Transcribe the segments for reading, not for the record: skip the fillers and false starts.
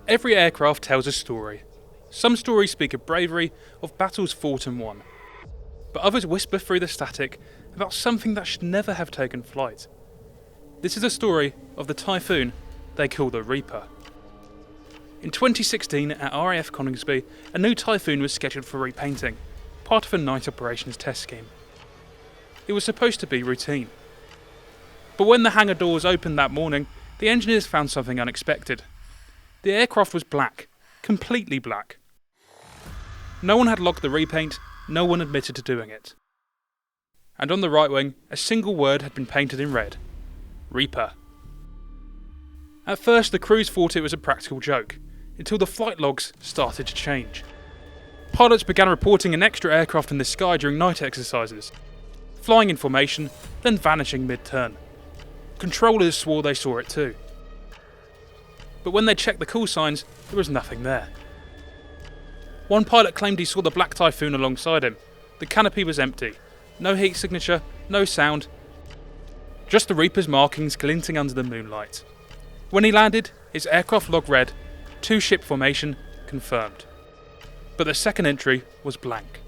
Every aircraft tells a story. Some stories speak of bravery, of battles fought and won. But others whisper through the static about something that should never have taken flight. This is a story of the Typhoon they call the Reaper. In 2016 at RAF Coningsby, a new Typhoon was scheduled for repainting, part of a night operations test scheme. It was supposed to be routine. But when the hangar doors opened that morning, the engineers found something unexpected. The aircraft was black, completely black. No one had logged the repaint, no one admitted to doing it. And on the right wing, a single word had been painted in red: Reaper. At first the crews thought it was a practical joke, until the flight logs started to change. Pilots began reporting an extra aircraft in the sky during night exercises, flying in formation, then vanishing mid-turn. Controllers swore they saw it too. But when they checked the call signs, there was nothing there. One pilot claimed he saw the black Typhoon alongside him. The canopy was empty. No heat signature, no sound. Just the Reaper's markings glinting under the moonlight. When he landed, his aircraft log read, 2-ship formation, confirmed. But the second entry was blank.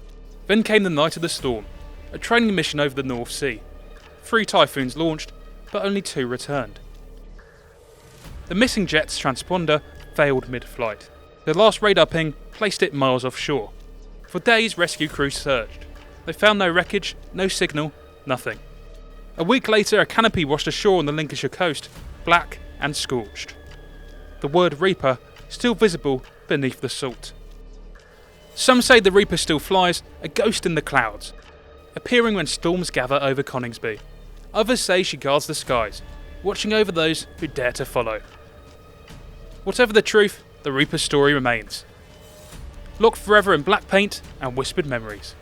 Then came the night of the storm, a training mission over the North Sea. 3 Typhoons launched, but only 2 returned. The missing jet's transponder failed mid-flight. The last radar ping placed it miles offshore. For days, rescue crews searched. They found no wreckage, no signal, nothing. A week later, a canopy washed ashore on the Lincolnshire coast, black and scorched. The word Reaper still visible beneath the salt. Some say the Reaper still flies, a ghost in the clouds, appearing when storms gather over Coningsby. Others say she guards the skies, watching over those who dare to follow. Whatever the truth, the Reaper's story remains. Locked forever in black paint and whispered memories.